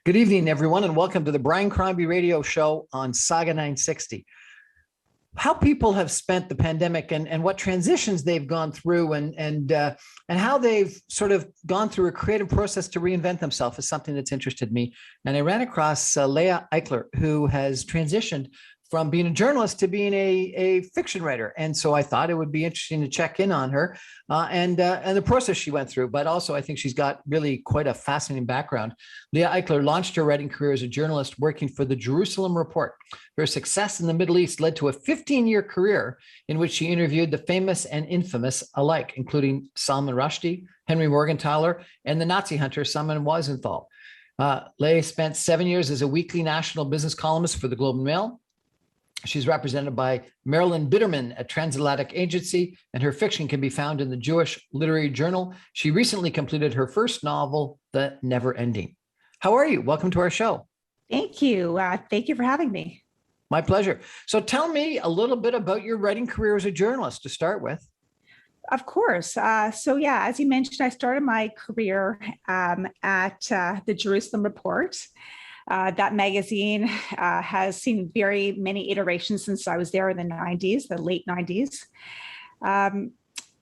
Good evening, everyone, and welcome to the Brian Crombie radio show on Saga 960. How people have spent the pandemic and what transitions they've gone through and how they've sort of gone through a creative process to reinvent themselves is something that's interested me. And I ran across Leah Eichler, who has transitioned from being a journalist to being a fiction writer. And so I thought it would be interesting to check in on her and the process she went through. But also, I think she's got really quite a fascinating background. Leah Eichler launched her writing career as a journalist working for the Jerusalem Report. Her success in the Middle East led to a 15-year career in which she interviewed the famous and infamous alike, including Salman Rushdie, Henry Morgenthaler, and the Nazi hunter Simon Weisenthal. Leah spent 7 years as a weekly national business columnist for the Globe and Mail. She's represented by Marilyn Bitterman, a transatlantic agency, and her fiction can be found in the Jewish Literary Journal. She recently completed her first novel, The Never Ending. How are you? Welcome to our show. Thank you. Thank you for having me. My pleasure. So tell me a little bit about your writing career as a journalist to start with. Of course. As you mentioned, I started my career at the Jerusalem Report. That magazine has seen very many iterations since I was there in the 90s, the late 90s.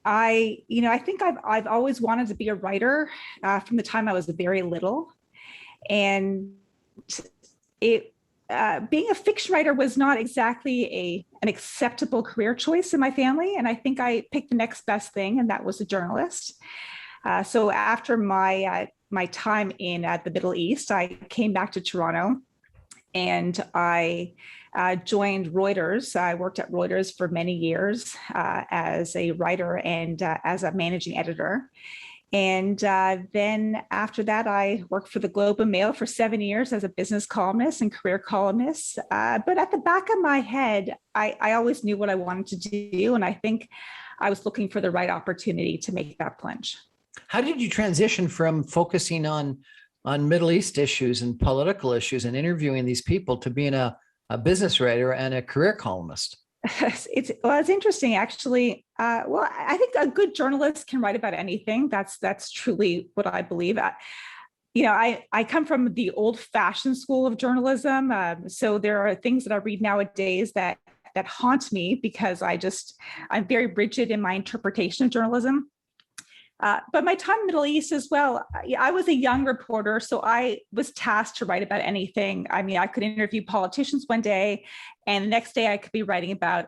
I think I've always wanted to be a writer from the time I was very little. And being a fiction writer was not exactly an acceptable career choice in my family. And I think I picked the next best thing, and that was a journalist. So after my time in the Middle East, I came back to Toronto and I joined Reuters. I worked at Reuters for many years as a writer and as a managing editor. And then after that, I worked for the Globe and Mail for 7 years as a business columnist and career columnist. But at the back of my head, I always knew what I wanted to do. And I think I was looking for the right opportunity to make that plunge. How did you transition from focusing on Middle East issues and political issues and interviewing these people to being a business writer and a career columnist? It's interesting, actually. I think a good journalist can write about anything. That's truly what I believe. I come from the old-fashioned school of journalism. So there are things that I read nowadays that haunt me because I'm very rigid in my interpretation of journalism. But my time in the Middle East as well, I was a young reporter, so I was tasked to write about anything. I mean, I could interview politicians one day, and the next day I could be writing about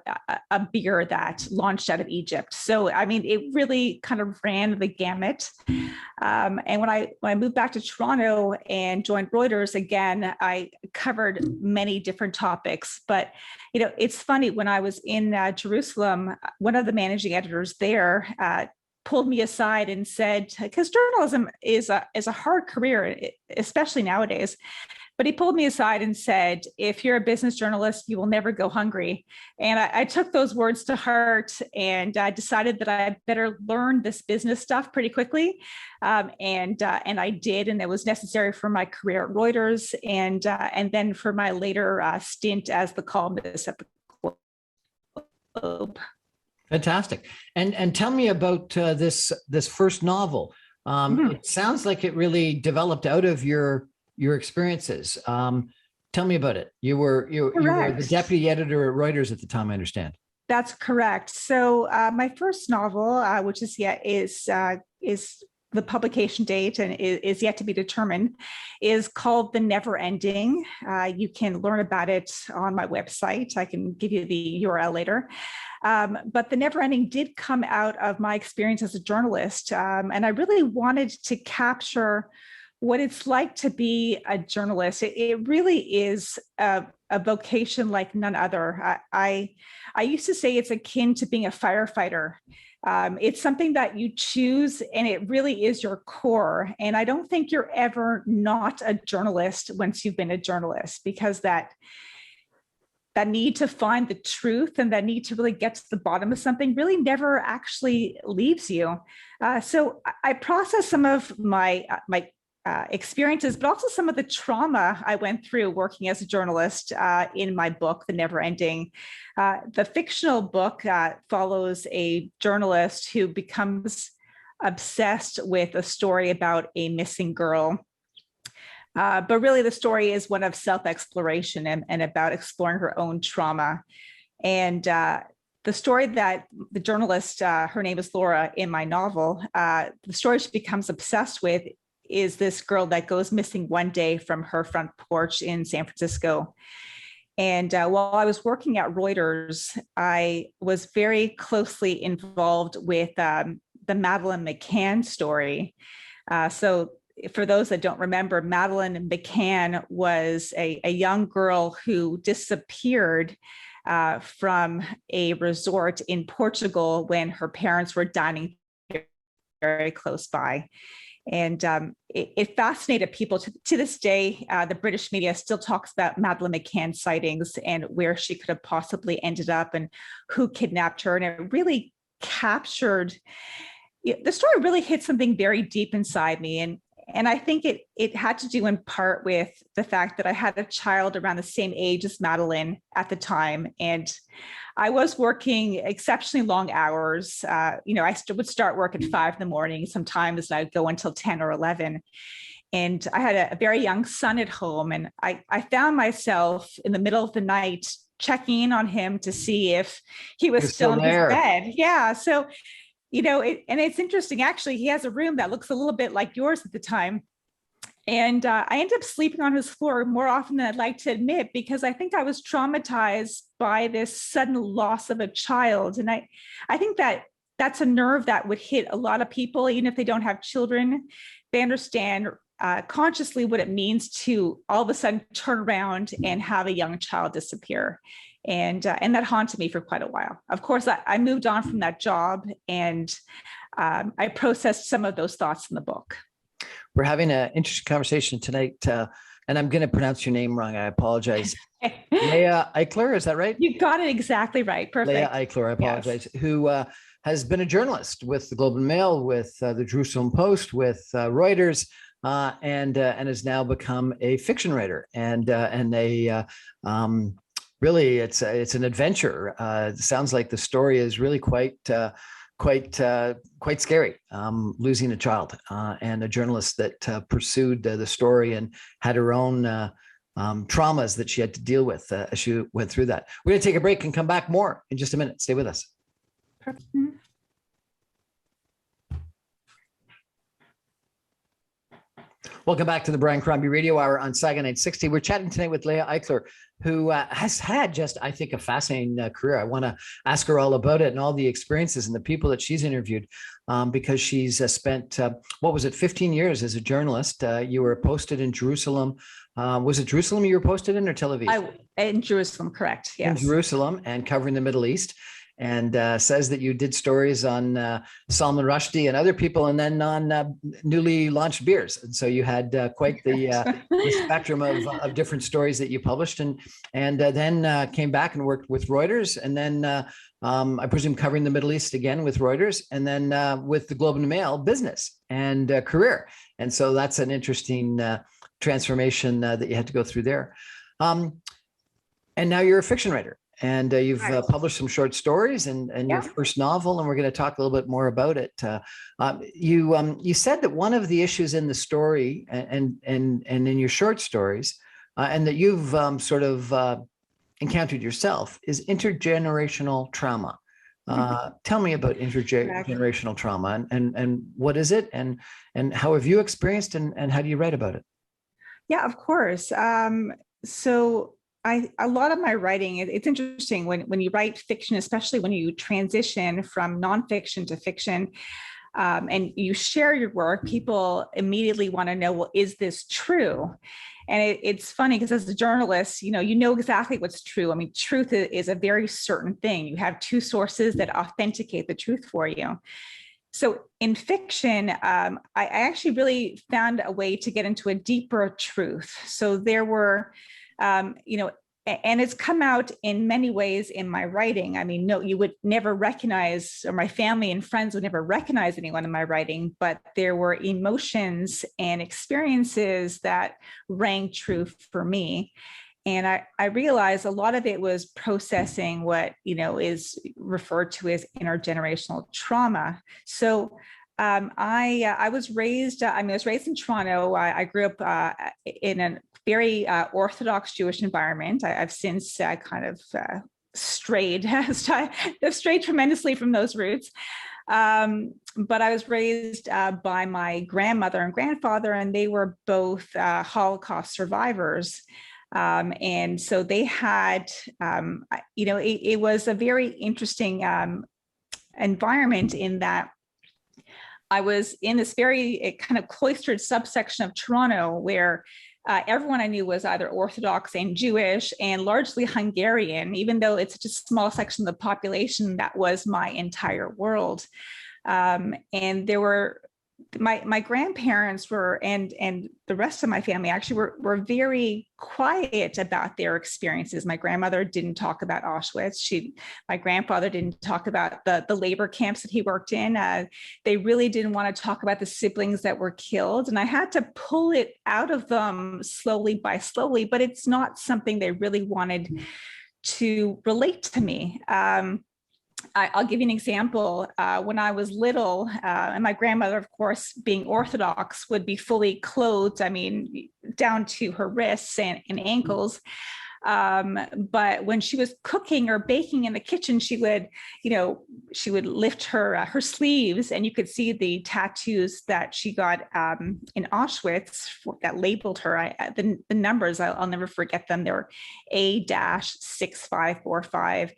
a beer that launched out of Egypt. So, I mean, it really kind of ran the gamut. And when I moved back to Toronto and joined Reuters again, I covered many different topics. But, it's funny, when I was in Jerusalem, one of the managing editors there pulled me aside and said, because journalism is a hard career, especially nowadays, but he pulled me aside and said, if you're a business journalist, you will never go hungry. And I took those words to heart, and I decided that I better learn this business stuff pretty quickly. And I did, and it was necessary for my career at Reuters and then for my later stint as the columnist at the Globe. Fantastic. And tell me about this first novel. It sounds like it really developed out of your experiences. Tell me about it. You were the deputy editor at Reuters at the time, I understand. That's correct. So my first novel, which is the publication date and is yet to be determined, is called The Never Ending. You can learn about it on my website. I can give you the URL later. But The Never Ending did come out of my experience as a journalist. And I really wanted to capture what it's like to be a journalist. It really is a vocation like none other. I used to say it's akin to being a firefighter. It's something that you choose, and it really is your core. And I don't think you're ever not a journalist once you've been a journalist, because that need to find the truth and that need to really get to the bottom of something really never actually leaves you. So I processed some of my experiences, but also some of the trauma I went through working as a journalist in my book, The Never Ending. The fictional book follows a journalist who becomes obsessed with a story about a missing girl. But really, the story is one of self-exploration and about exploring her own trauma. And the story that the journalist, her name is Laura, in my novel, the story she becomes obsessed with is this girl that goes missing one day from her front porch in San Francisco. And while I was working at Reuters, I was very closely involved with the Madeleine Mccann story. So for those that don't remember, Madeleine Mccann was a young girl who disappeared from a resort in Portugal when her parents were dining very close by. And it fascinated people. To this day, the British media still talks about Madeleine McCann sightings and where she could have possibly ended up and who kidnapped her. And it really captured, the story really hit something very deep inside me. And I think it had to do in part with the fact that I had a child around the same age as Madeleine at the time. And I was working exceptionally long hours. I would start work at 5 a.m. Sometimes I'd go until 10 or 11. And I had a very young son at home. And I found myself in the middle of the night checking in on him to see if he was still in his bed. Yeah. So, and it's interesting, actually, he has a room that looks a little bit like yours at the time. And I ended up sleeping on his floor more often than I'd like to admit, because I think I was traumatized by this sudden loss of a child. And I think that's a nerve that would hit a lot of people, even if they don't have children. They understand consciously what it means to all of a sudden turn around and have a young child disappear. And that haunted me for quite a while. Of course, I moved on from that job, and I processed some of those thoughts in the book. We're having an interesting conversation tonight, and I'm going to pronounce your name wrong. I apologize. Leah Eichler, is that right? You got it exactly right. Perfect. Leah Eichler, I apologize, yes. Who has been a journalist with the Globe and Mail, with the Jerusalem Post, with Reuters, and has now become a fiction writer and really, it's an adventure. It sounds like the story is really quite scary. Losing a child and a journalist that pursued the story and had her own traumas that she had to deal with as she went through that. We're going to take a break and come back more in just a minute. Stay with us. Perfect. Welcome back to the Brian Crombie Radio Hour on Saga 960. We're chatting tonight with Leah Eichler, who has had just, I think, a fascinating career. I want to ask her all about it and all the experiences and the people that she's interviewed, because she's spent, 15 years as a journalist. You were posted in Jerusalem. Was it Jerusalem you were posted in, or Tel Aviv? In Jerusalem, correct. Yes. In Jerusalem, and covering the Middle East. And says that you did stories on Salman Rushdie and other people, and then on newly launched beers. And so you had quite the spectrum of different stories that you published, and then came back and worked with Reuters, and then I presume covering the Middle East again with Reuters, and then with the Globe and Mail business and career. And so that's an interesting transformation that you had to go through there. And now you're a fiction writer. And you've published some short stories and your first novel, and we're going to talk a little bit more about it. You said that one of the issues in the story and in your short stories, and that you've sort of encountered yourself, is intergenerational trauma. Tell me about intergenerational trauma and what is it, and how have you experienced, and how do you write about it? Yeah, of course. So a lot of my writing, it's interesting when you write fiction, especially when you transition from nonfiction to fiction, and you share your work, people immediately want to know, well, is this true? And it's funny because as a journalist, you know exactly what's true. I mean, truth is a very certain thing. You have two sources that authenticate the truth for you. So in fiction, I actually really found a way to get into a deeper truth. So there were, and it's come out in many ways in my writing. I mean, no, you would never recognize, or my family and friends would never recognize anyone in my writing, but there were emotions and experiences that rang true for me. And I realized a lot of it was processing what, is referred to as intergenerational trauma. So I was raised. I was raised in Toronto. I grew up in a very Orthodox Jewish environment. I've since kind of strayed strayed tremendously from those roots. But I was raised by my grandmother and grandfather, and they were both Holocaust survivors. And so they had, it was a very interesting environment in that I was in this very kind of cloistered subsection of Toronto where everyone I knew was either Orthodox and Jewish and largely Hungarian, even though it's such a small section of the population. That was my entire world. And there were my grandparents were, and the rest of my family actually were very quiet about their experiences. My grandmother didn't talk about Auschwitz. My grandfather didn't talk about the labor camps that he worked in. They really didn't want to talk about the siblings that were killed. And I had to pull it out of them slowly by slowly, but it's not something they really wanted to relate to me. I'll give you an example. When I was little, and my grandmother, of course, being Orthodox, would be fully clothed, down to her wrists and ankles. But when she was cooking or baking in the kitchen, she would lift her sleeves, and you could see the tattoos that she got in Auschwitz that labeled her. The numbers, I'll never forget them. They were A-6545.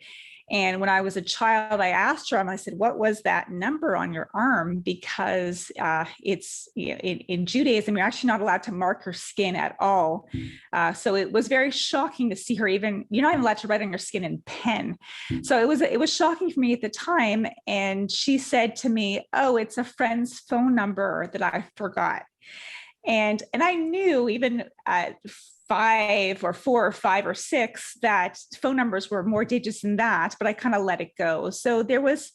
And when I was a child, I asked her, I said, what was that number on your arm? Because in Judaism, you're actually not allowed to mark your skin at all. So it was very shocking to see her you're not even allowed to write on your skin in pen. So it was shocking for me at the time. And she said to me, oh, it's a friend's phone number that I forgot. And I knew even at 5 or 4 or 5 or 6 that phone numbers were more digits than that, but I kind of let it go. So there was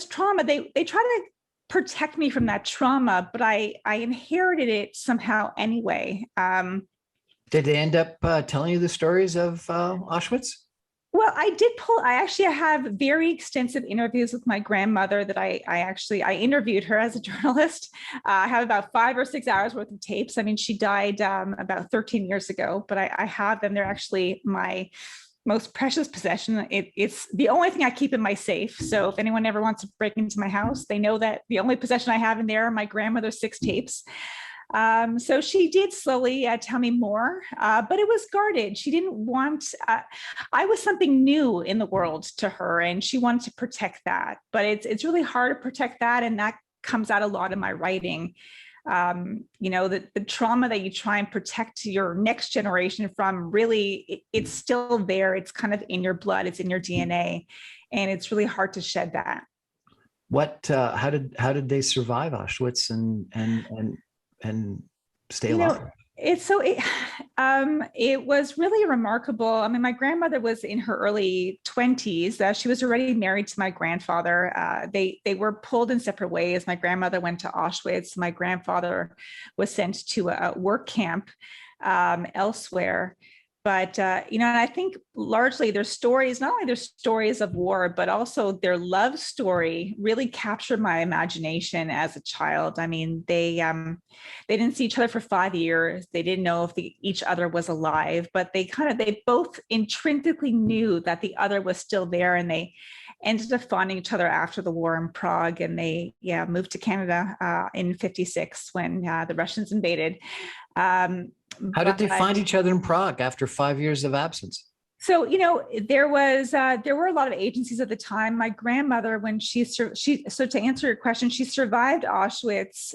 trauma. They tried to protect me from that trauma, but I inherited it somehow anyway. Did they end up telling you the stories of Auschwitz? Well, I actually have very extensive interviews with my grandmother that I interviewed her as a journalist. I have about 5 or 6 hours worth of tapes. She died about 13 years ago, but I have them. They're actually my most precious possession. It's the only thing I keep in my safe. So if anyone ever wants to break into my house, they know that the only possession I have in there are my grandmother's 6 tapes. So she did slowly tell me more, but it was guarded. She didn't want, I was something new in the world to her, and she wanted to protect that. But it's really hard to protect that, and that comes out a lot in my writing. The trauma that you try and protect your next generation from, really, it's still there. It's kind of in your blood. It's in your DNA, and it's really hard to shed that. How did they survive Auschwitz and stay alive? It was really remarkable. My grandmother was in her early 20s. She was already married to my grandfather. They were pulled in separate ways. My grandmother went to Auschwitz. My grandfather was sent to a work camp elsewhere. But, and I think largely their stories, not only their stories of war, but also their love story really captured my imagination as a child. They didn't see each other for 5 years. They didn't know if each other was alive, but they both intrinsically knew that the other was still there, and they ended up finding each other after the war in Prague. And they moved to Canada in 1956 when the Russians invaded. How did they find each other in Prague after 5 years of absence? So, there were a lot of agencies at the time. My grandmother, when so to answer your question, she survived Auschwitz.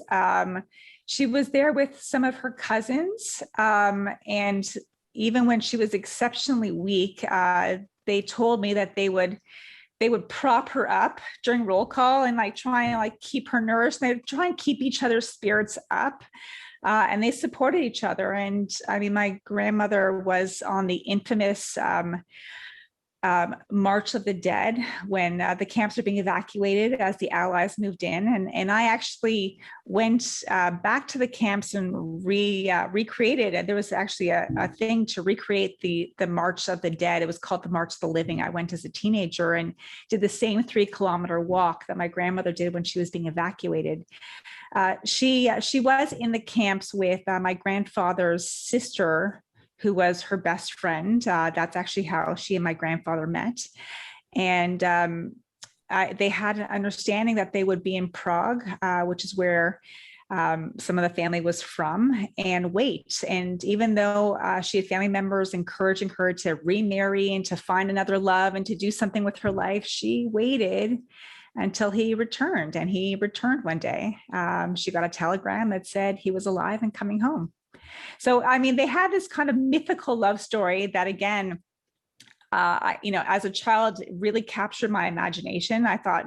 She was there with some of her cousins. And even when she was exceptionally weak, they told me that they would prop her up during roll call and try and keep her nourished. And they'd try and keep each other's spirits up. And they supported each other. And my grandmother was on the infamous March of the Dead, when the camps are being evacuated as the Allies moved in. And I actually went back to the camps and recreated it. There was actually a thing to recreate the March of the Dead. It was called the March of the Living. I went as a teenager and did the same 3-kilometer walk that my grandmother did when she was being evacuated. She was in the camps with my grandfather's sister, who was her best friend. That's actually how she and my grandfather met. And they had an understanding that they would be in Prague, which is where some of the family was from, and wait. And even though she had family members encouraging her to remarry and to find another love and to do something with her life, she waited until he returned. And he returned one day. She got a telegram that said he was alive and coming home. So, I mean, they had this kind of mythical love story that, again, as a child, it really captured my imagination. I thought,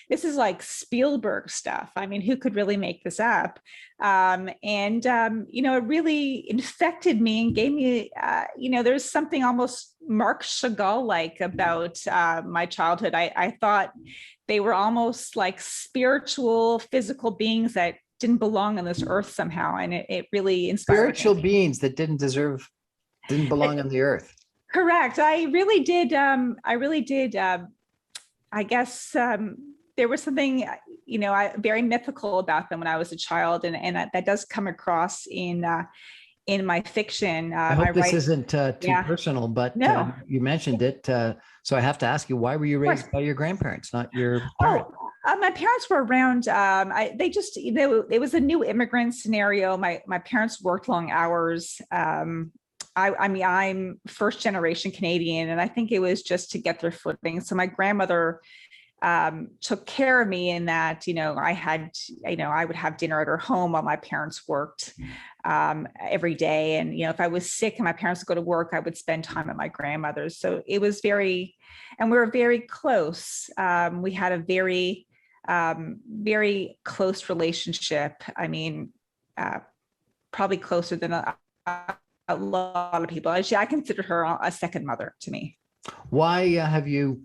this is like Spielberg stuff. I mean, who could really make this up? It really infected me and gave me, there's something almost Marc Chagall-like about my childhood. I thought they were almost like spiritual, physical beings that didn't belong on this earth somehow. And it really inspired Spiritual me. beings that didn't belong on the earth. Correct. I really did. I guess there was something, very mythical about them when I was a child. And that does come across in my fiction. I hope this isn't too personal, but no. You mentioned it. So I have to ask you, why were you raised by your grandparents, not your parents? My parents were around. It was a new immigrant scenario. My parents worked long hours. I'm first generation Canadian, and I think it was just to get their footing. So my grandmother took care of me in that, I would have dinner at her home while my parents worked every day. And, if I was sick and my parents would go to work, I would spend time at my grandmother's. So it was and we were very close. We had a very, very close relationship. I mean, probably closer than a lot of people. I consider her a second mother to me. Why have you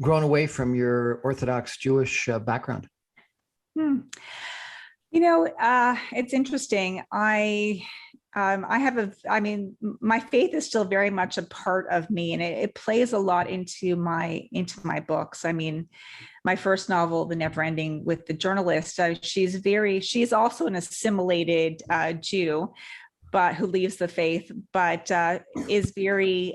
grown away from your Orthodox Jewish background? It's interesting. My faith is still very much a part of me, and it plays a lot into my books. I mean, my first novel, The Never Ending with the Journalist, she's also an assimilated Jew, but who leaves the faith, but is very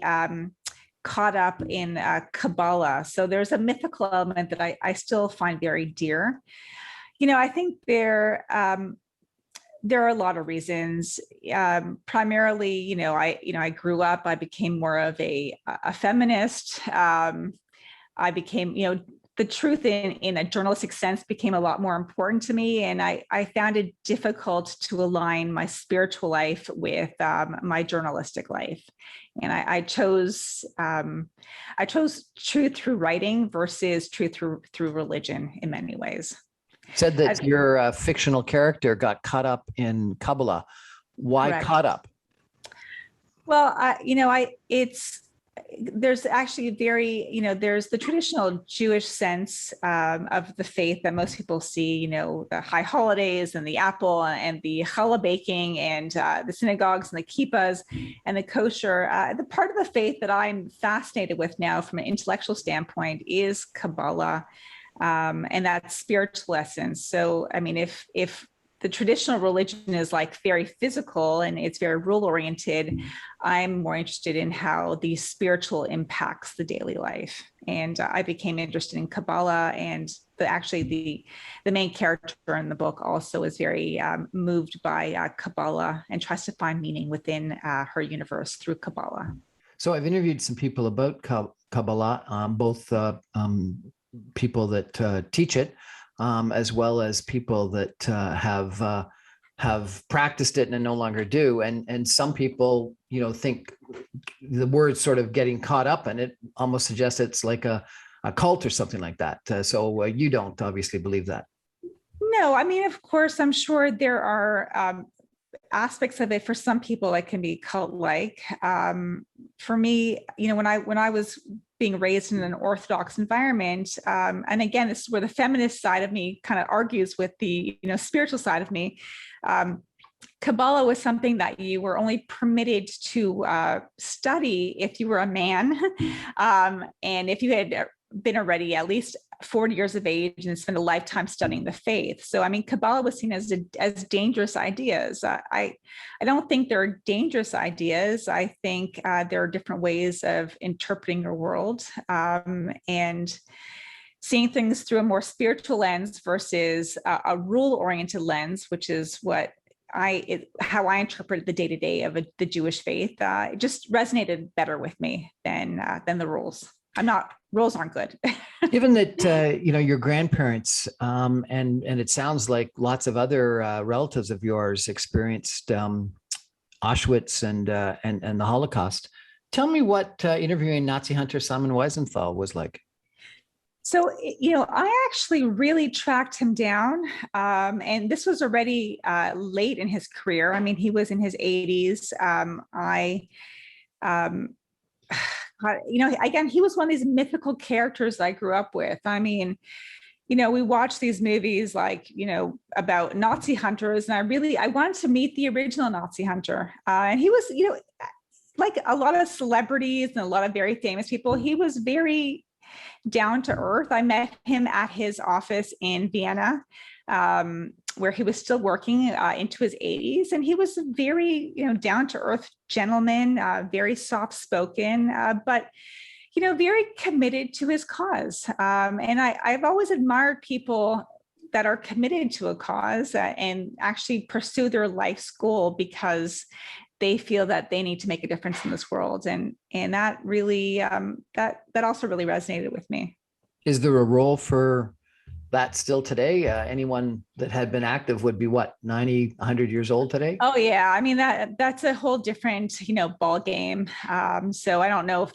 caught up in Kabbalah. So there's a mythical element that I still find very dear. I think there are a lot of reasons. Primarily, I grew up. I became more of a feminist. I became, the truth in a journalistic sense became a lot more important to me, and I found it difficult to align my spiritual life with my journalistic life. And I chose truth through writing versus truth through religion in many ways. Said that your fictional character got caught up in Kabbalah. Why Correct. Caught up? Well, there's actually there's the traditional Jewish sense of the faith that most people see, the high holidays and the apple and the challah baking and the synagogues and the kippahs and the kosher. The part of the faith that I'm fascinated with now from an intellectual standpoint is Kabbalah. And that spiritual essence. So, I mean, if the traditional religion is like very physical and it's very rule oriented, I'm more interested in how the spiritual impacts the daily life. And I became interested in Kabbalah, and the main character in the book also is very moved by Kabbalah and tries to find meaning within her universe through Kabbalah. So I've interviewed some people about Kabbalah, both people that teach it, as well as people that have practiced it and no longer do. And some people, think the word sort of getting caught up in it almost suggests it's like a cult or something like that. So you don't obviously believe that. No, I mean, of course, I'm sure there are aspects of it, for some people, it can be cult-like. For me, when I was being raised in an Orthodox environment, and again, this is where the feminist side of me kind of argues with the spiritual side of me. Kabbalah was something that you were only permitted to study if you were a man, and if you had been already at least 40 years of age and spent a lifetime studying the faith. So, I mean, Kabbalah was seen as dangerous ideas. I don't think they're dangerous ideas. I think there are different ways of interpreting your world, and seeing things through a more spiritual lens versus a rule-oriented lens, which is how I interpret the day-to-day of the Jewish faith. It just resonated better with me than the rules. Rules aren't good. Given that your grandparents and it sounds like lots of other relatives of yours experienced Auschwitz and the Holocaust, tell me what interviewing Nazi hunter Simon Weisenthal was like. So, I actually really tracked him down, and this was already late in his career. I mean, he was in his 80s. Again, he was one of these mythical characters I grew up with. I mean, we watch these movies like, about Nazi hunters, and I wanted to meet the original Nazi hunter. And he was, like a lot of celebrities and a lot of very famous people, he was very down to earth. I met him at his office in Vienna, where he was still working into his 80s. And he was a very, down to earth gentleman, very soft spoken, but, very committed to his cause. And I've always admired people that are committed to a cause and actually pursue their life's goal because they feel that they need to make a difference in this world. And that really, that also really resonated with me. Is there a role for that still today? Anyone that had been active would be 90, 100 years old today? Oh yeah. I mean, that's a whole different, ball game. So I don't know if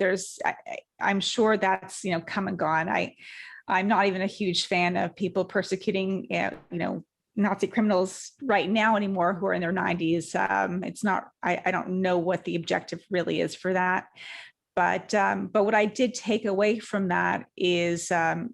I'm sure that's, come and gone. I'm not even a huge fan of people persecuting, Nazi criminals right now anymore who are in their 90s. It's not, I don't know what the objective really is for that. But what I did take away from that is that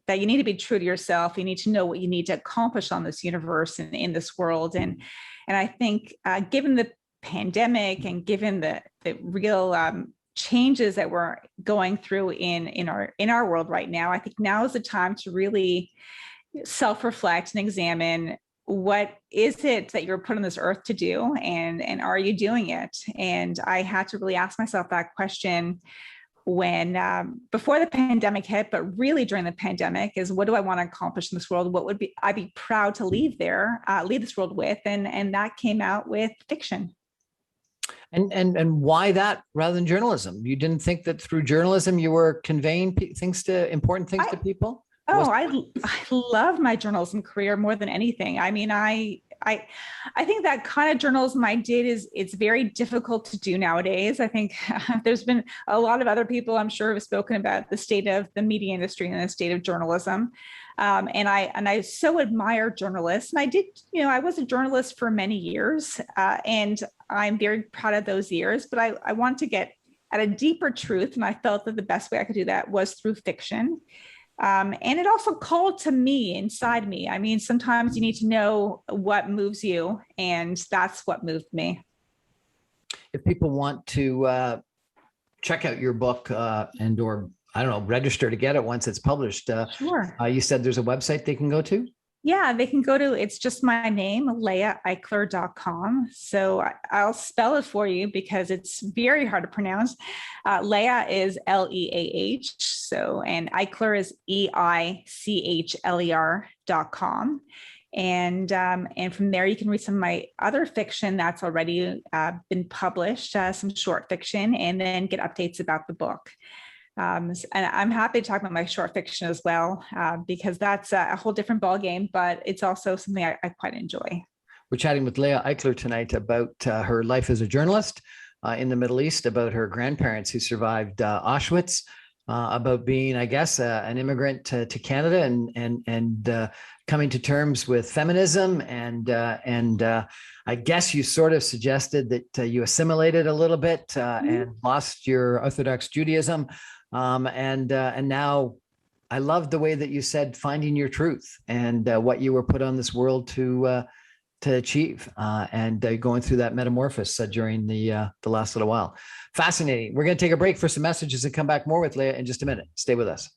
you need to be true to yourself. You need to know what you need to accomplish on this universe and in this world. And I think given the pandemic and given the real changes that we're going through in our world right now, I think now is the time to really self-reflect and examine what is it that you're put on this earth to do, and are you doing it? And I had to really ask myself that question when before the pandemic hit, but really during the pandemic, is what do I want to accomplish in this world? What would I be proud to leave this world with? And that came out with fiction. And why that rather than journalism? You didn't think that through journalism you were conveying important things to people? Oh, I love my journalism career more than anything. I mean, I think that kind of journalism I did it's very difficult to do nowadays. I think there's been a lot of other people I'm sure have spoken about the state of the media industry and the state of journalism. And I so admire journalists. And I did, I was a journalist for many years, and I'm very proud of those years. But I want to get at a deeper truth, and I felt that the best way I could do that was through fiction. And it also called to me inside me. I mean, sometimes you need to know what moves you, and that's what moved me. If people want to check out your book and or, I don't know, register to get it once it's published, Sure. You said there's a website they can go to? Yeah, they can go to, it's just my name, leaheichler.com. So I'll spell it for you because it's very hard to pronounce. Leah is Leah. So, and Eichler is EICHLER.com. And from there, you can read some of my other fiction that's already been published, some short fiction, and then get updates about the book. And I'm happy to talk about my short fiction as well, because that's a whole different ballgame, but it's also something I quite enjoy. We're chatting with Leah Eichler tonight about her life as a journalist in the Middle East, about her grandparents who survived Auschwitz, about being, I guess, an immigrant to Canada and coming to terms with feminism, and I guess you sort of suggested that you assimilated a little bit and lost your Orthodox Judaism, and now I love the way that you said finding your truth and what you were put on this world to achieve, and going through that metamorphosis during the last little while. Fascinating. We're going to take a break for some messages and come back more with Leah in just a minute. Stay with us.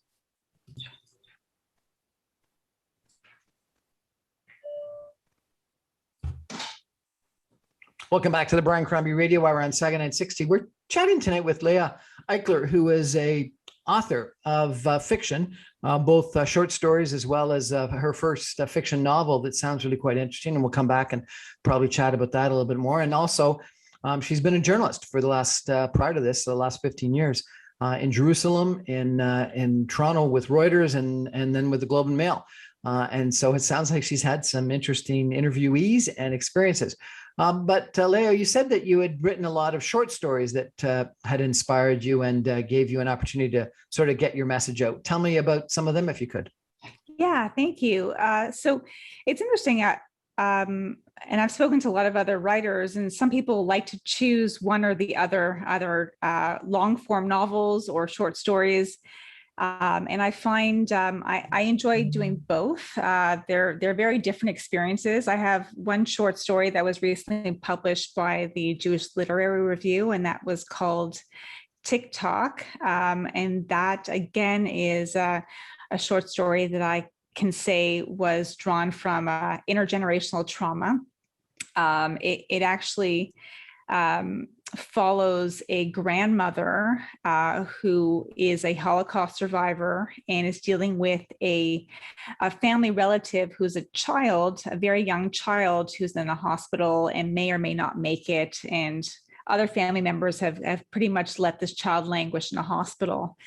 Welcome back to the Brian Crombie Radio Hour on Saga 960. We're chatting tonight with Leah Eichler, who is a author of fiction, both short stories as well as her first fiction novel that sounds really quite interesting. And we'll come back and probably chat about that a little bit more. And also, she's been a journalist for the last, prior to this, the last 15 years in Jerusalem, in Toronto with Reuters, and then with the Globe and Mail. And so it sounds like she's had some interesting interviewees and experiences. But Leah, you said that you had written a lot of short stories that had inspired you and gave you an opportunity to sort of get your message out. Tell me about some of them, if you could. Yeah, thank you. So it's interesting. And I've spoken to a lot of other writers, and some people like to choose one or the other, either long form novels or short stories. And I find I enjoy doing both. They're very different experiences. I have one short story that was recently published by the Jewish Literary Review, and that was called TikTok. And that, again, is a short story that I can say was drawn from intergenerational trauma. It actually follows a grandmother who is a Holocaust survivor and is dealing with a family relative who's a child, a very young child who's in a hospital and may or may not make it. And other family members have pretty much let this child languish in a hospital.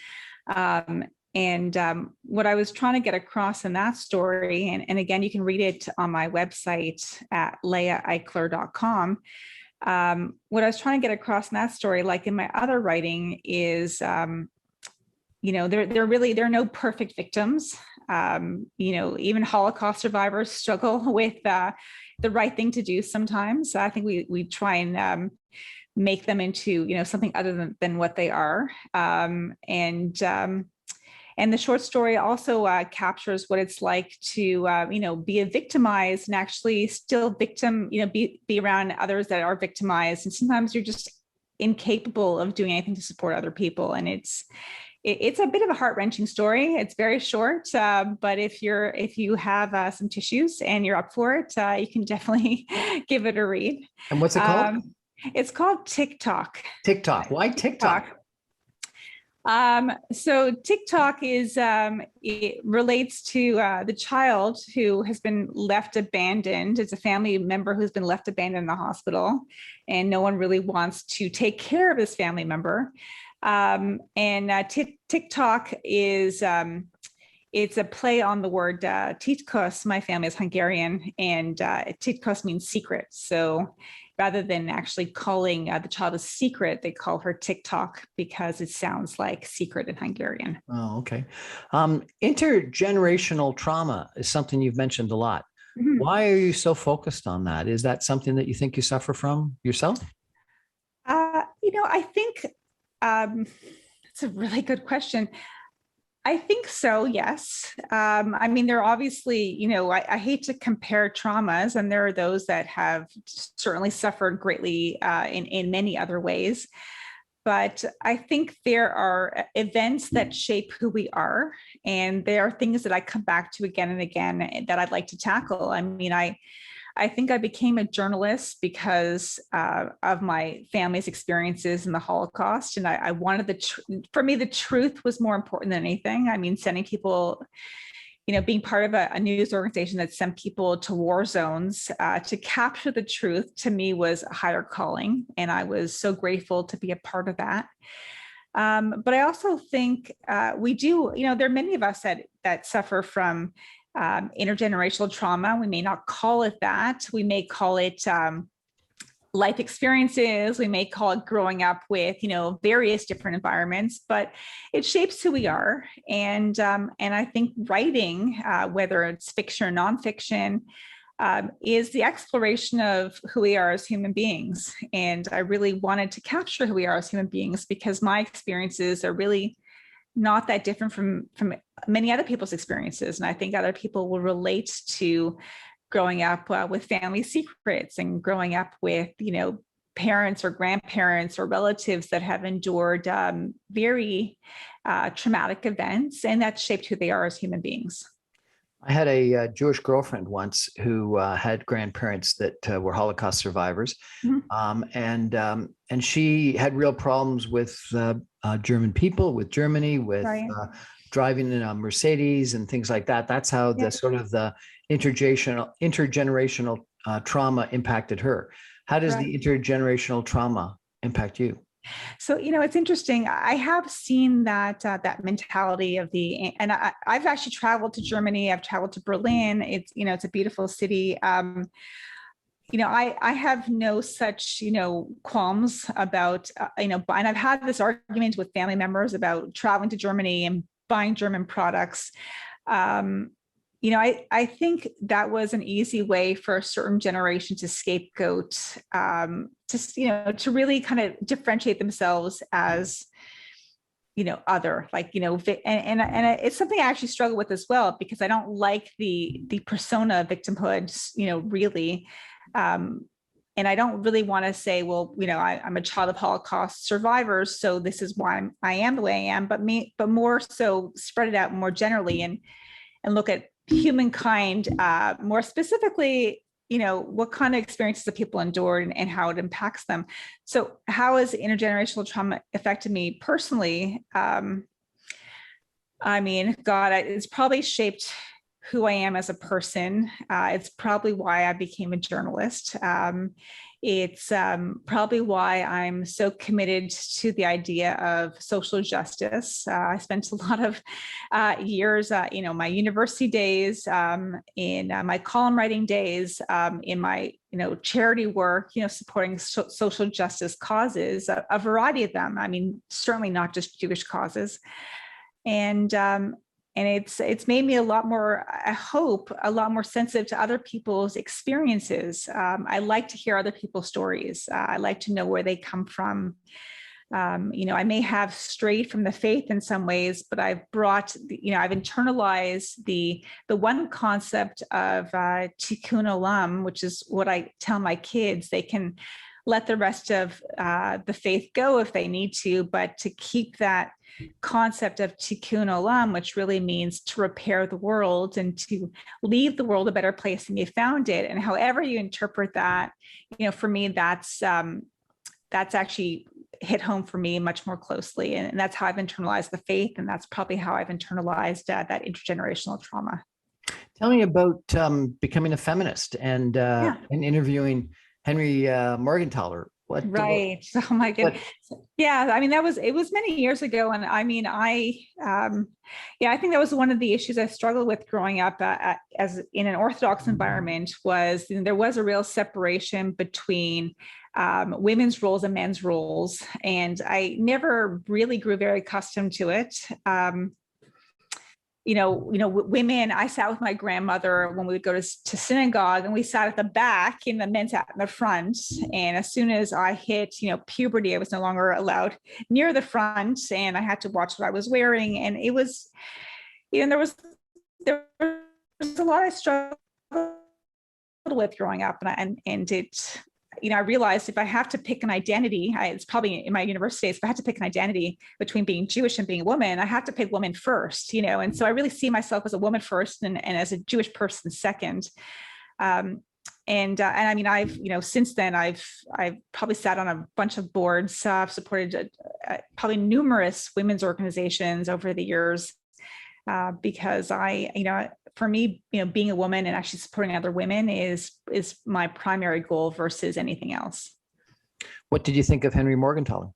And what I was trying to get across in that story, and again, you can read it on my website at leaheichler.com. What I was trying to get across in that story, like in my other writing, is, there are no perfect victims. Even Holocaust survivors struggle with the right thing to do sometimes. I think we try and make them into, something other than what they are. And the short story also captures what it's like to, be a victimized and actually still be around others that are victimized. And sometimes you're just incapable of doing anything to support other people. And it's a bit of a heart-wrenching story. It's very short, but if you have some tissues and you're up for it, you can definitely give it a read. And what's it called? It's called TikTok. TikTok. Why TikTok? So TikTok is, it relates to the child who has been left abandoned. It's a family member who's been left abandoned in the hospital, and no one really wants to take care of this family member. TikTok is, it's a play on the word titkos. My family is Hungarian, and titkos means secret. So rather than actually calling the child a secret, they call her TikTok because it sounds like secret in Hungarian. Oh, okay. Intergenerational trauma is something you've mentioned a lot. Mm-hmm. Why are you so focused on that? Is that something that you think you suffer from yourself? I think it's a really good question. I think so, yes. There are obviously, I hate to compare traumas, and there are those that have certainly suffered greatly in many other ways. But I think there are events that shape who we are, and there are things that I come back to again and again that I'd like to tackle. I think I became a journalist because of my family's experiences in the Holocaust. And I wanted for me, the truth was more important than anything. Sending people, being part of a news organization that sent people to war zones to capture the truth, to me was a higher calling. And I was so grateful to be a part of that. But I also think we do, there are many of us that suffer from intergenerational trauma. We may not call it that. We may call it life experiences. We may call it growing up with, various different environments, but it shapes who we are. And I think writing, whether it's fiction or nonfiction, is the exploration of who we are as human beings. And I really wanted to capture who we are as human beings because my experiences are really not that different from many other people's experiences. And I think other people will relate to growing up with family secrets and growing up with, parents or grandparents or relatives that have endured very traumatic events, and that shaped who they are as human beings. I had a Jewish girlfriend once who had grandparents that were Holocaust survivors, and she had real problems with German people, with Germany, with Right. Driving in a Mercedes and things like that. That's how the sort of the intergenerational trauma impacted her. How does the intergenerational trauma impact you? So, it's interesting. I have seen that mentality of and I've actually traveled to Germany. I've traveled to Berlin. It's a beautiful city. I have no such, qualms about, and I've had this argument with family members about traveling to Germany and buying German products. I think that was an easy way for a certain generation to scapegoat, to really kind of differentiate themselves as, other, and it's something I actually struggle with as well, because I don't like the persona of victimhood, really. And I don't really want to say, well, I'm a child of Holocaust survivors, so this is why I am the way I am, but more so spread it out more generally and look at humankind more specifically, what kind of experiences that people endured and how it impacts them. So how has intergenerational trauma affected me personally? It's probably shaped who I am as a person. It's probably why I became a journalist. It's probably why I'm so committed to the idea of social justice. I spent a lot of years, my university days, in my column writing days, in my, charity work, supporting social justice causes, a variety of them. I mean, certainly not just Jewish causes. And it's made me a lot more, I hope, a lot more sensitive to other people's experiences. I like to hear other people's stories. I like to know where they come from. I may have strayed from the faith in some ways, but I've brought, I've internalized the one concept of tikkun olam, which is what I tell my kids. They can let the rest of the faith go if they need to, but to keep that concept of tikkun olam, which really means to repair the world and to leave the world a better place than you found it. And however you interpret that, for me, that's actually hit home for me much more closely. And that's how I've internalized the faith. And that's probably how I've internalized that intergenerational trauma. Tell me about becoming a feminist and interviewing Henry Morgentaler. Right. Oh my goodness. Yeah. I mean, it was many years ago. And I mean, I think that was one of the issues I struggled with growing up as in an Orthodox environment was there was a real separation between women's roles and men's roles. And I never really grew very accustomed to it. Women, I sat with my grandmother when we would go to synagogue, and we sat at the back and the men sat in the front. And as soon as I hit, puberty, I was no longer allowed near the front, and I had to watch what I was wearing. And it was, there was a lot I struggled with growing up, and it, I realized if I have to pick an identity, it's probably in my university days, if I had to pick an identity between being Jewish and being a woman, I have to pick woman first, and so I really see myself as a woman first and as a Jewish person second. And I mean, I've, since then I've probably sat on a bunch of boards, supported probably numerous women's organizations over the years, because for me, being a woman and actually supporting other women is my primary goal versus anything else. What did you think of Henry Morgentaler?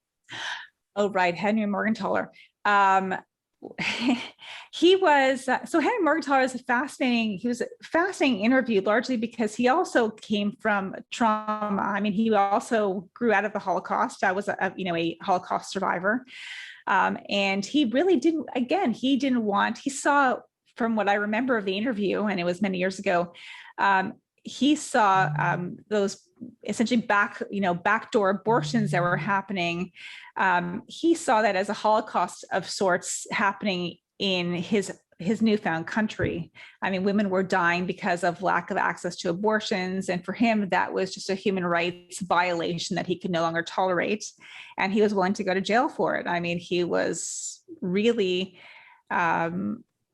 Oh, right. Henry Morgentaler. he was, so Henry Morgenthaler is he was a fascinating interview, largely because he also came from trauma. I mean, he also grew out of the Holocaust. I was a Holocaust survivor. And he really didn't, again, he saw, from what I remember of the interview, and it was many years ago, he saw those essentially backdoor abortions that were happening. He saw that as a Holocaust of sorts happening in his newfound country. I mean, women were dying because of lack of access to abortions. And for him, that was just a human rights violation that he could no longer tolerate. And he was willing to go to jail for it. I mean, he was really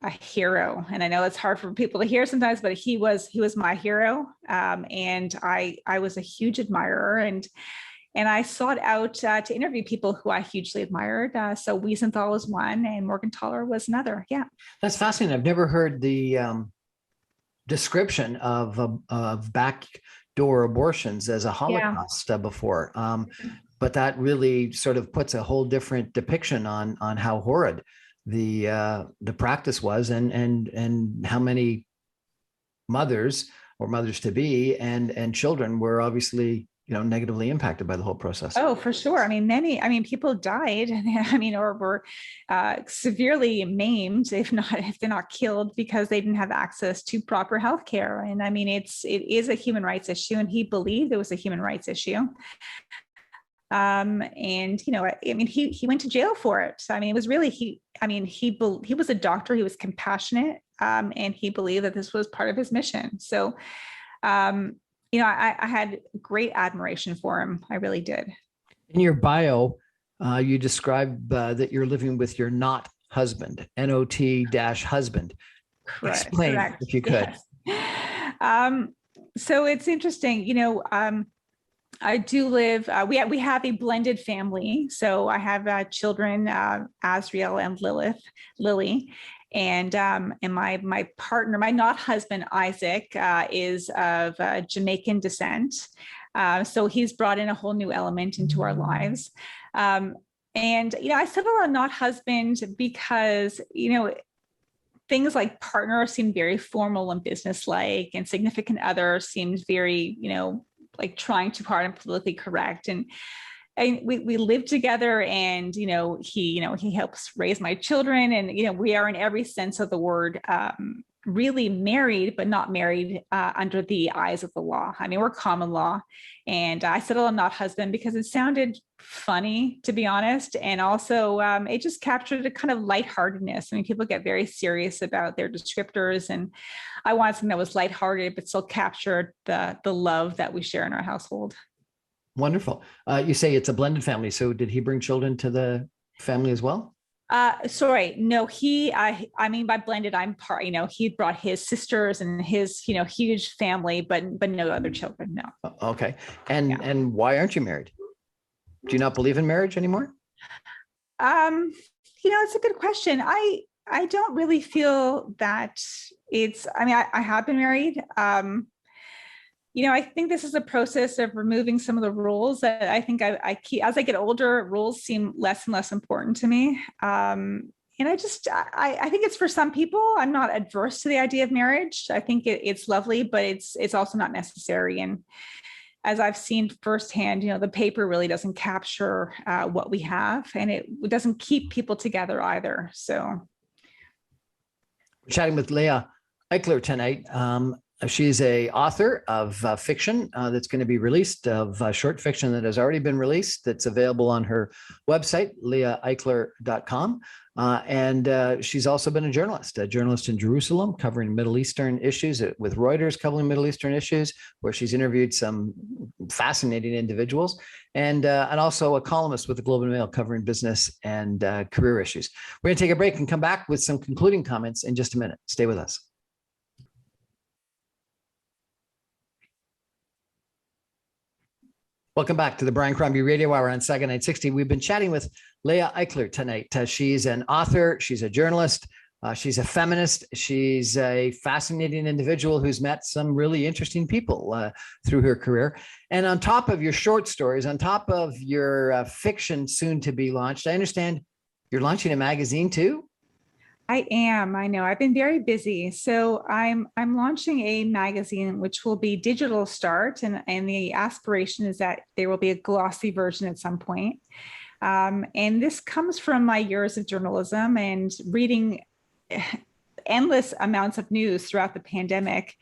a hero. And I know it's hard for people to hear sometimes, but he was my hero. And I was a huge admirer, and I sought out to interview people who I hugely admired. So Weisenthal was one, and Morgenthaler was another. Yeah. That's fascinating. I've never heard the description of backdoor abortions as a Holocaust before. But that really sort of puts a whole different depiction on how horrid the practice was, and how many mothers or mothers to be and children were obviously negatively impacted by the whole process. Oh, for sure. I mean, people died, or were severely maimed, if they're not killed, because they didn't have access to proper health care. And I mean, it is a human rights issue, and he believed it was a human rights issue. And he went to jail for it. So, I mean, it was really, he was a doctor, he was compassionate, and he believed that this was part of his mission. So, I had great admiration for him. I really did. In your bio, you describe that you're living with your not husband, NOT-husband. Correct. Explain, Correct. if you could. Yes. So it's interesting, I do live, we have a blended family. So I have children, Asriel and Lily. And my partner, my not husband, Isaac, is of Jamaican descent. So he's brought in a whole new element into our lives. And, I settled on not husband because, things like partner seemed very formal and businesslike, and significant other seemed very, like trying too hard and politically correct. And we live together, and, he helps raise my children, and, we are in every sense of the word, really married, but not married under the eyes of the law. I mean, we're common law, and I settled on not husband because it sounded funny, to be honest. And also it just captured a kind of lightheartedness. I mean, people get very serious about their descriptors, and I wanted something that was lighthearted, but still captured the love that we share in our household. Wonderful. You say it's a blended family. So did he bring children to the family as well? Sorry, no, I mean, by blended, I'm part, he brought his sisters and his, huge family, but no other children, no. Okay. And why aren't you married? Do you not believe in marriage anymore? It's a good question. I don't really feel that I have been married. I think this is a process of removing some of the rules that I think I keep. As I get older, rules seem less and less important to me. And I think it's for some people. I'm not adverse to the idea of marriage. I think it's lovely, but it's also not necessary. And as I've seen firsthand, the paper really doesn't capture what we have, and it doesn't keep people together either. So, we're chatting with Leah Eichler tonight. She's a author of fiction that's going to be released, of short fiction that has already been released, that's available on her website, leaheichler.com. And she's also been a journalist in Jerusalem, covering Middle Eastern issues, with Reuters covering Middle Eastern issues, where she's interviewed some fascinating individuals, and also a columnist with the Globe and Mail covering business and career issues. We're going to take a break and come back with some concluding comments in just a minute. Stay with us. Welcome back to the Brian Crombie Radio Hour on Saga 960. We've been chatting with Leah Eichler tonight. She's an author, she's a journalist, she's a feminist, she's a fascinating individual who's met some really interesting people through her career. And on top of your short stories, on top of your fiction soon to be launched, I understand you're launching a magazine too? I am. I know. I've been very busy. So I'm launching a magazine which will be digital start, and the aspiration is that there will be a glossy version at some point. And this comes from my years of journalism and reading endless amounts of news throughout the pandemic.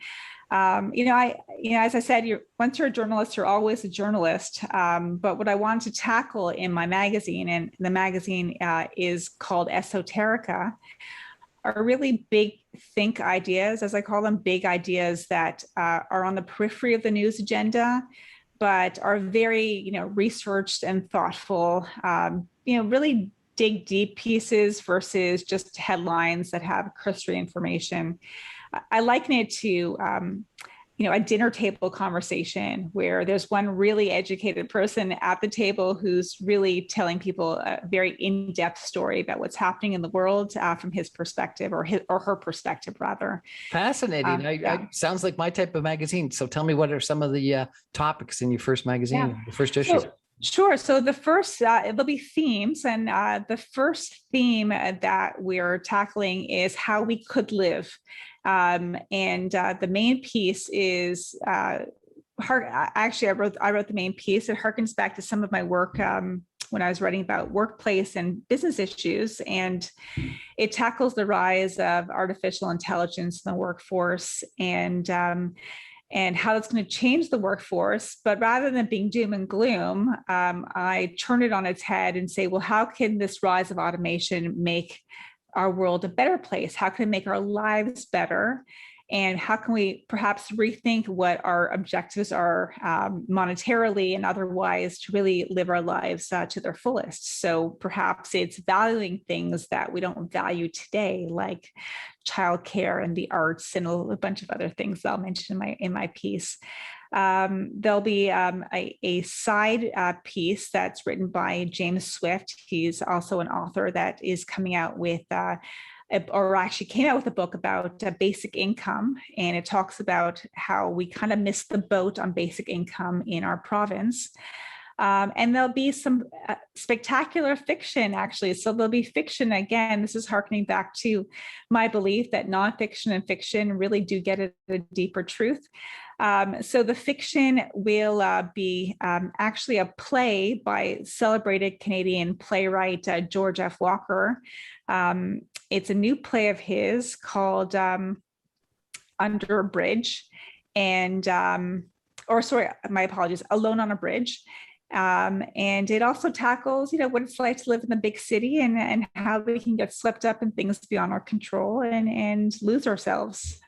As I said, once you're a journalist, you're always a journalist. But what I wanted to tackle in my magazine, and the magazine is called Esoterica, are really big think ideas, as I call them, big ideas that are on the periphery of the news agenda, but are very, researched and thoughtful, really dig deep pieces versus just headlines that have cursory information. I liken it to, a dinner table conversation where there's one really educated person at the table who's really telling people a very in-depth story about what's happening in the world from his perspective, or her perspective, rather. Fascinating. Sounds like my type of magazine. So tell me, what are some of the topics in your first magazine, the first issue? Sure. So the first, there'll be themes, and the first theme that we're tackling is how we could live. The main piece is, actually, I wrote the main piece. It harkens back to some of my work when I was writing about workplace and business issues, and it tackles the rise of artificial intelligence in the workforce, and how it's going to change the workforce. But rather than being doom and gloom, I turn it on its head and say, well, how can this rise of automation make our world a better place? How can it make our lives better? And how can we perhaps rethink what our objectives are monetarily and otherwise to really live our lives to their fullest? So perhaps it's valuing things that we don't value today, like childcare and the arts and a bunch of other things that I'll mention in my piece. There'll be a side piece that's written by James Swift. He's also an author that is coming out with or actually came out with a book about basic income. And it talks about how we kind of missed the boat on basic income in our province. And there'll be some spectacular fiction, actually. So there'll be fiction. Again, this is harkening back to my belief that nonfiction and fiction really do get at a deeper truth. So the fiction will be actually a play by celebrated Canadian playwright George F. Walker. It's a new play of his called Under a Bridge, and my apologies, Alone on a Bridge. And it also tackles, what it's like to live in the big city, and how we can get swept up in things beyond our control and lose ourselves.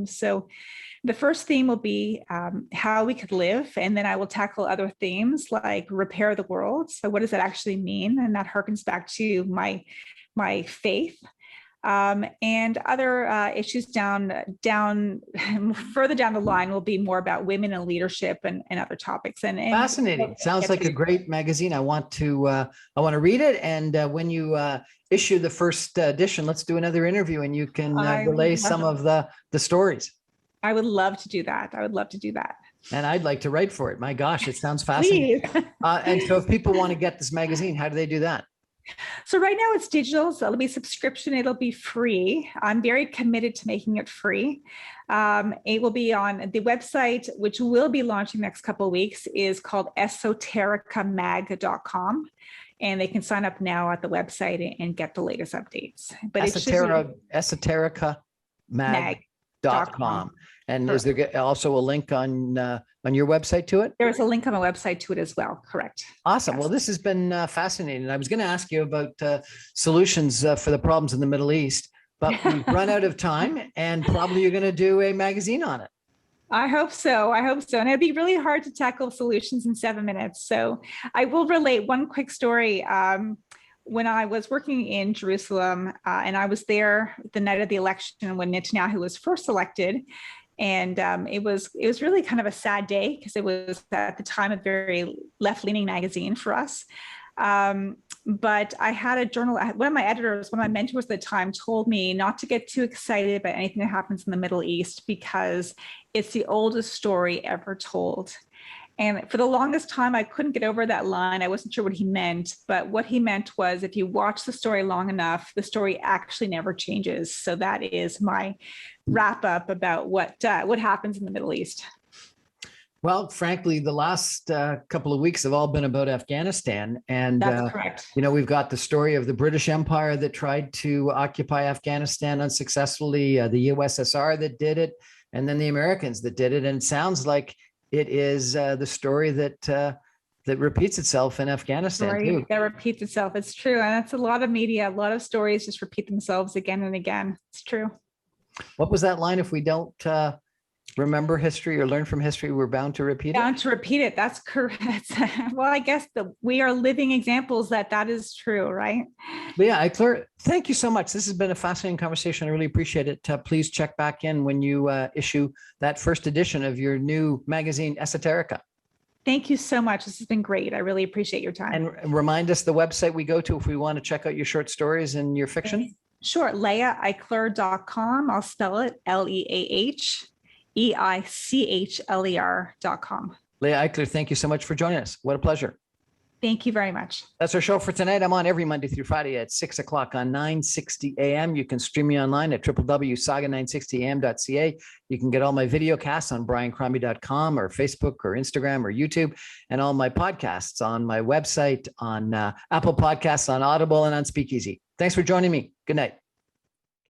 So the first theme will be how we could live, and then I will tackle other themes like repair the world. So what does that actually mean? And that harkens back to my faith. And other issues further down the line will be more about women and leadership and other topics. And fascinating. Sounds like a great magazine. I want to read it. And when you issue the first edition, let's do another interview, and you can relay some of the stories. I would love to do that. And I'd like to write for it. My gosh, it sounds fascinating. And so if people want to get this magazine, how do they do that? So right now it's digital, so it'll be subscription. It'll be free. I'm very committed to making it free. It will be on the website, which will be launching next couple of weeks, is called esotericamag.com. And they can sign up now at the website and get the latest updates. But esotericamag.com. And is there also a link on your website to it? There's a link on my website to it as well. Correct. Awesome. Yes. Well, this has been fascinating. I was going to ask you about solutions for the problems in the Middle East, but we've run out of time, and probably you're going to do a magazine on it. I hope so. And it'd be really hard to tackle solutions in 7 minutes. So I will relate one quick story. When I was working in Jerusalem, and I was there the night of the election when Netanyahu was first elected. And it was really kind of a sad day, because it was at the time a very left-leaning magazine for us. But I had a journal, one of my mentors at the time told me not to get too excited about anything that happens in the Middle East, because it's the oldest story ever told. And for the longest time, I couldn't get over that line. I wasn't sure what he meant, but what he meant was if you watch the story long enough, the story actually never changes. So that is my wrap up about what happens in the Middle East. Well, frankly, the last couple of weeks have all been about Afghanistan. And, That's correct. We've got the story of the British Empire that tried to occupy Afghanistan unsuccessfully, the USSR that did it, and then the Americans that did it. And it sounds like it is the story that repeats itself in Afghanistan too. That repeats itself. It's true. And that's a lot of media. A lot of stories just repeat themselves again and again. It's true. What was that line? If we don't remember history or learn from history, we're bound to repeat it. Bound to repeat it. That's correct. Well, I guess we are living examples that is true, right? Leah Eichler, thank you so much. This has been a fascinating conversation. I really appreciate it. Please check back in when you issue that first edition of your new magazine, Esoterica. Thank you so much. This has been great. I really appreciate your time. And remind us the website we go to if we want to check out your short stories and your fiction. Sure. LeahEichler.com. I'll spell it LeahEichler.com. Leah Eichler, thank you so much for joining us. What a pleasure. Thank you very much. That's our show for tonight. I'm on every Monday through Friday at 6 o'clock on 960 AM. You can stream me online at www.saga960am.ca. You can get all my video casts on briancrombie.com or Facebook or Instagram or YouTube, and all my podcasts on my website, on Apple Podcasts, on Audible, and on Speakeasy. Thanks for joining me. Good night.